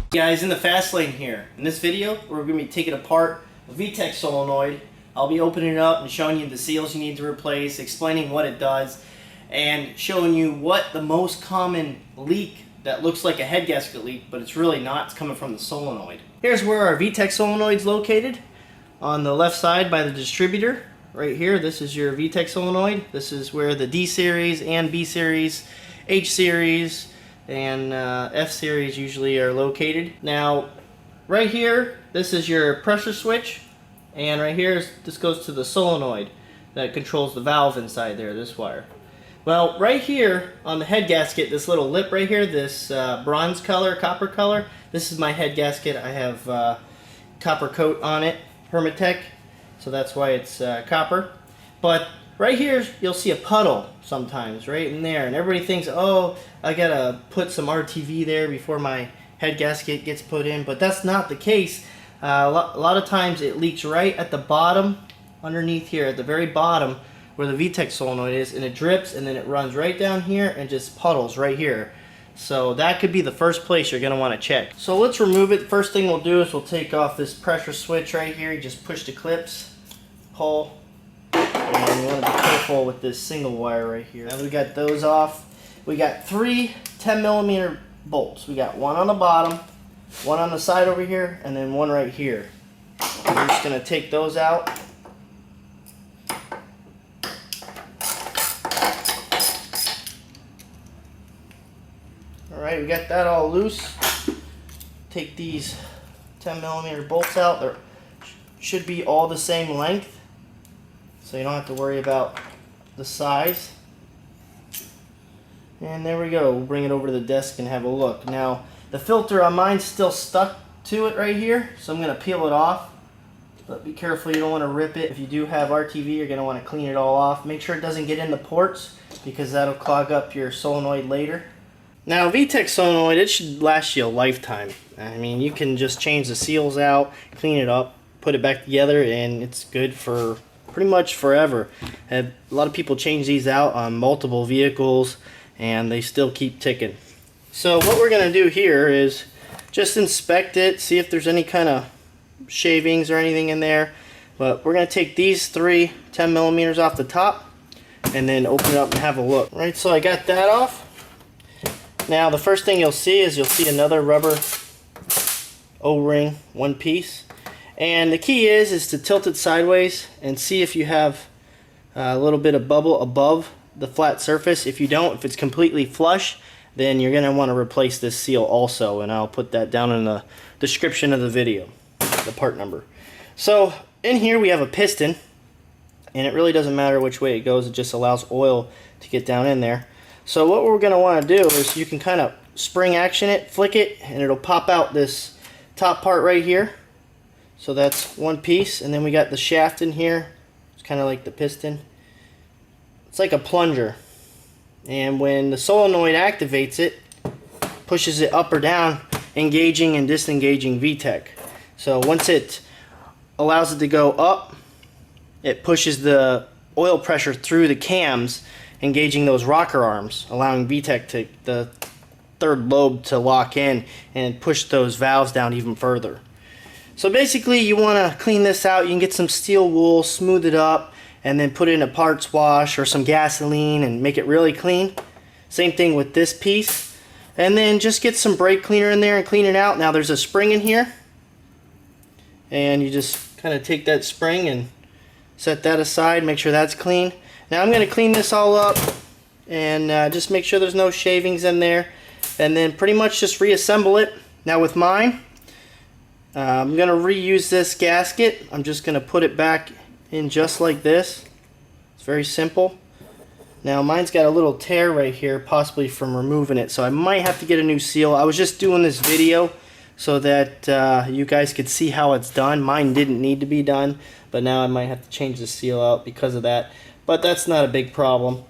Guys, Nthefastlane here. In this video, we're going to be taking apart a VTEC solenoid. I'll be opening it up and showing you the seals you need to replace, explaining what it does, and showing you what the most common leak that looks like a head gasket leak, but it's really not. It's coming from the solenoid. Here's where our VTEC solenoid is located. On the left side by the distributor, right here, this is your VTEC solenoid. This is where the D series and B series, H series, and F series usually are located. Now, right here, this is your pressure switch, and right here, this goes to the solenoid that controls the valve inside there, this wire. Well, right here on the head gasket, this little lip right here, this bronze color, copper color, this is my head gasket. I have copper coat on it, Permatech, so that's why it's copper. But right here, you'll see a puddle sometimes, right in there, and everybody thinks, oh, I gotta put some RTV there before my head gasket gets put in, but that's not the case. A lot of times it leaks right at the bottom, underneath here, at the very bottom, where the VTEC solenoid is, and it drips, and then it runs right down here and just puddles right here. So that could be the first place you're going to want to check. So let's remove it. First thing we'll do is we'll take off this pressure switch right here. You just push the clips, pull, and you want to be careful with this single wire right here. Now we got those off. We got 3 10mm bolts. We got one on the bottom, one on the side over here, and then one right here. I'm just going to take those out. Alright, we got that all loose. Take these 10mm bolts out. They should be all the same length, so you don't have to worry about the size. And there we go. We'll bring it over to the desk and have a look. Now, the filter on mine's still stuck to it right here, so I'm going to peel it off. But be careful, you don't want to rip it. If you do have RTV, you're going to want to clean it all off. Make sure it doesn't get in the ports, because that'll clog up your solenoid later. Now, VTEC solenoid, it should last you a lifetime. I mean, you can just change the seals out, clean it up, put it back together, and it's good for pretty much forever. A lot of people change these out on multiple vehicles, and they still keep ticking. So what we're going to do here is just inspect it, see if there's any kind of shavings or anything in there. But we're going to take these 3 10mm off the top, and then open it up and have a look. Right, so I got that off. Now the first thing you'll see is another rubber O-ring, one piece, and the key is to tilt it sideways and see if you have a little bit of bubble above the flat surface. If you don't, if it's completely flush, then you're going to want to replace this seal also, and I'll put that down in the description of the video, the part number. So in here we have a piston, and it really doesn't matter which way it goes, it just allows oil to get down in there. So what we're going to want to do is you can kind of spring action it, flick it, and it'll pop out this top part right here. So that's one piece, and then we got the shaft in here. It's kind of like the piston. It's like a plunger. And when the solenoid activates it, pushes it up or down, engaging and disengaging VTEC. So once it allows it to go up, it pushes the oil pressure through the cams, engaging those rocker arms, allowing VTEC to, the third lobe, to lock in and push those valves down even further. So basically you want to clean this out. You can get some steel wool, smooth it up, and then put it in a parts wash or some gasoline and make it really clean. Same thing with this piece. And then just get some brake cleaner in there and clean it out. Now there's a spring in here, and you just kind of take that spring and set that aside, make sure that's clean. Now I'm going to clean this all up and just make sure there's no shavings in there, and then pretty much just reassemble it. Now with mine, I'm going to reuse this gasket. I'm just going to put it back in just like this. It's very simple. Now mine's got a little tear right here, possibly from removing it, so I might have to get a new seal. I was just doing this video so that you guys could see how it's done. Mine didn't need to be done, but now I might have to change the seal out because of that. But that's not a big problem.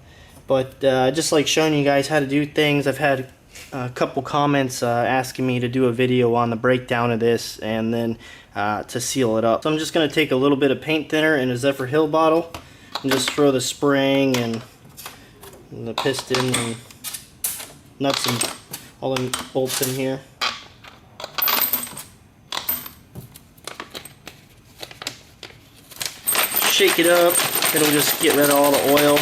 But I just like showing you guys how to do things. I've had a couple comments asking me to do a video on the breakdown of this and then to seal it up. So I'm just going to take a little bit of paint thinner in a Zephyr Hill bottle and just throw the spring and the piston and nuts and all the bolts in here. shake it up. It'll just get rid of all the oil.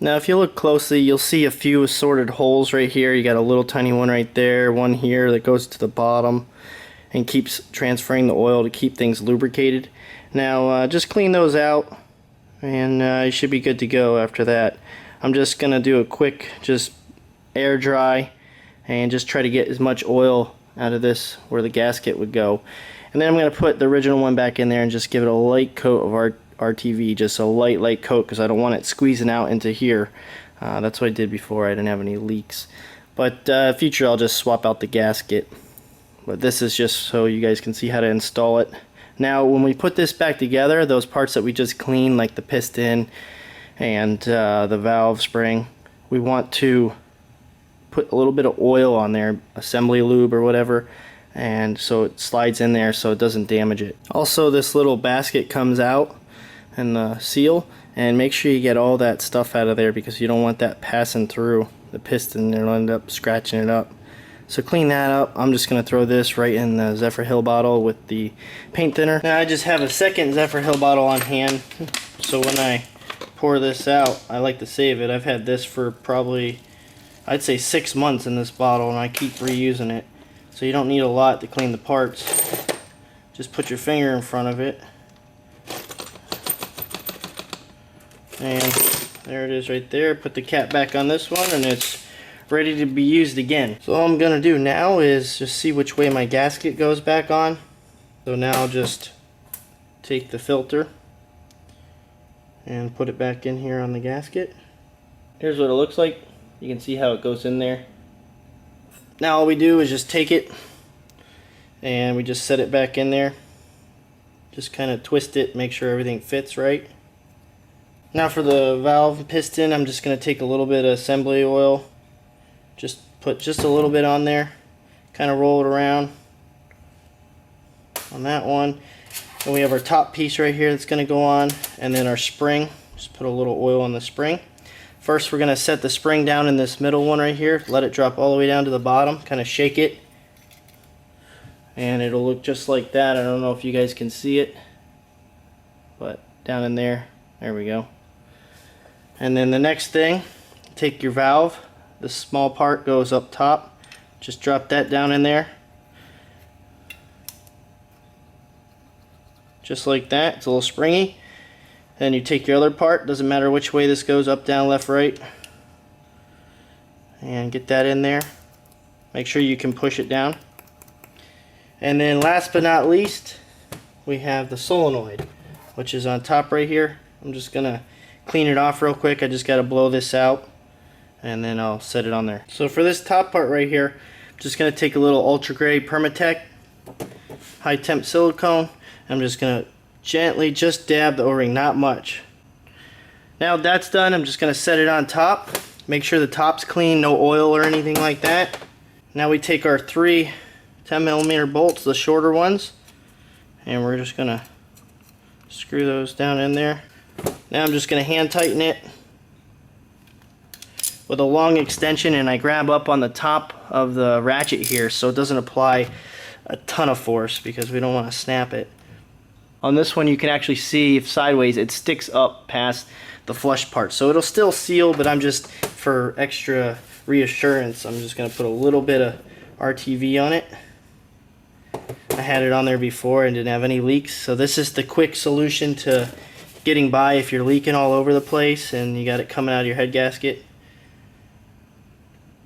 Now if you look closely, you'll see a few assorted holes right here. You got a little tiny one right there, one here that goes to the bottom and keeps transferring the oil to keep things lubricated. Now just clean those out and you should be good to go after that. I'm just gonna do a quick just air dry and just try to get as much oil out of this where the gasket would go. And then I'm gonna put the original one back in there and just give it a light coat of RTV, just a light coat, because I don't want it squeezing out into here. That's what I did before. I didn't have any leaks. But future I'll just swap out the gasket. But this is just so you guys can see how to install it. Now when we put this back together, those parts that we just cleaned, like the piston and the valve spring, we want to put a little bit of oil on there, assembly lube or whatever, and so it slides in there so it doesn't damage it. Also, this little basket comes out and the seal, and make sure you get all that stuff out of there because you don't want that passing through the piston. It'll end up scratching it up. So clean that up. I'm just going to throw this right in the Zephyrhil bottle with the paint thinner. Now I just have a second Zephyrhil bottle on hand, so when I pour this out, I like to save it. I've had this for probably, I'd say 6 months in this bottle, and I keep reusing it. So you don't need a lot to clean the parts. Just put your finger in front of it. And there it is right there. Put the cap back on this one and it's ready to be used again. So all I'm going to do now is just see which way my gasket goes back on. So now I'll just take the filter and put it back in here on the gasket. Here's what it looks like. You can see how it goes in there. Now all we do is just take it and we just set it back in there. Just kind of twist it, make sure everything fits right. Now for the valve piston, I'm just going to take a little bit of assembly oil. Just put just a little bit on there. Kind of roll it around on that one. And we have our top piece right here that's going to go on. And then our spring. Just put a little oil on the spring. First we're going to set the spring down in this middle one right here. Let it drop all the way down to the bottom. Kind of shake it. And it'll look just like that. I don't know if you guys can see it. But down in there. There we go. And then the next thing, take your valve. The small part goes up top. Just drop that down in there. Just like that. It's a little springy. Then you take your other part. Doesn't matter which way this goes, up, down, left, right. And get that in there. Make sure you can push it down. And then last but not least, we have the solenoid, which is on top right here. I'm just going to clean it off real quick. I just got to blow this out and then I'll set it on there. So for this top part right here, I'm just going to take a little ultra gray Permatec high-temp silicone. I'm just going to gently just dab the o-ring, not much. Now that's done, I'm just going to set it on top. Make sure the top's clean, no oil or anything like that. Now we take our 3 10mm bolts, the shorter ones, and we're just going to screw those down in there. Now I'm just going to hand tighten it with a long extension, and I grab up on the top of the ratchet here so it doesn't apply a ton of force because we don't want to snap it. On this one you can actually see if sideways it sticks up past the flush part, so it'll still seal, but I'm just, for extra reassurance, I'm just going to put a little bit of RTV on it. I had it on there before and didn't have any leaks, so this is the quick solution to getting by if you're leaking all over the place and you got it coming out of your head gasket.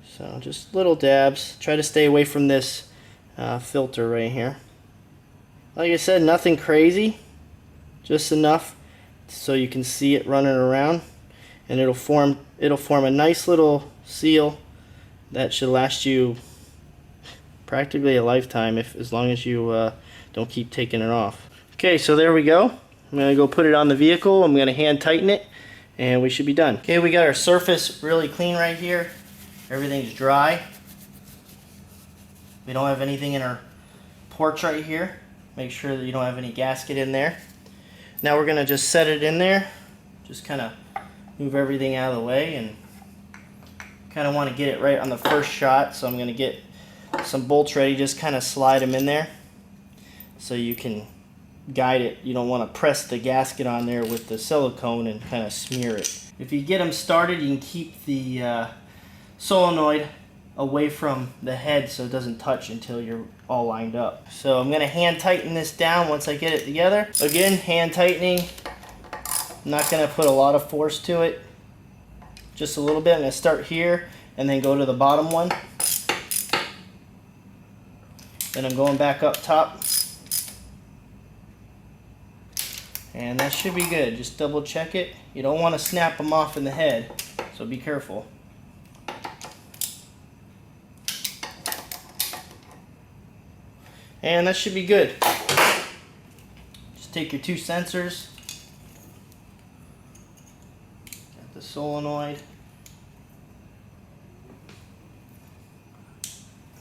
So just little dabs. Try to stay away from this filter right here. Like I said, nothing crazy, just enough so you can see it running around, and it'll form a nice little seal that should last you practically a lifetime, as long as you don't keep taking it off. Okay, so there we go. I'm going to go put it on the vehicle. I'm going to hand tighten it and we should be done. Okay, we got our surface really clean right here. Everything's dry. We don't have anything in our porch right here. Make sure that you don't have any gasket in there. Now we're going to just set it in there. Just kind of move everything out of the way, and kind of want to get it right on the first shot. So I'm going to get some bolts ready, just kind of slide them in there so you can guide it. You don't want to press the gasket on there with the silicone and kind of smear it. If you get them started, you can keep the solenoid away from the head so it doesn't touch until you're all lined up. So I'm going to hand tighten this down once I get it together. Again, hand tightening. I'm not going to put a lot of force to it. Just a little bit. I'm going to start here and then go to the bottom one. Then I'm going back up top. And that should be good. Just double check it. You don't want to snap them off in the head, so be careful. And that should be good. Just take your two sensors. Got the solenoid.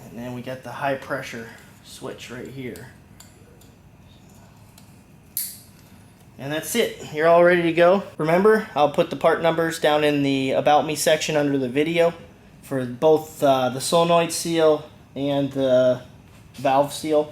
And then we got the high pressure switch right here. And that's it. You're all ready to go. Remember, I'll put the part numbers down in the About Me section under the video for both the solenoid seal and the valve seal.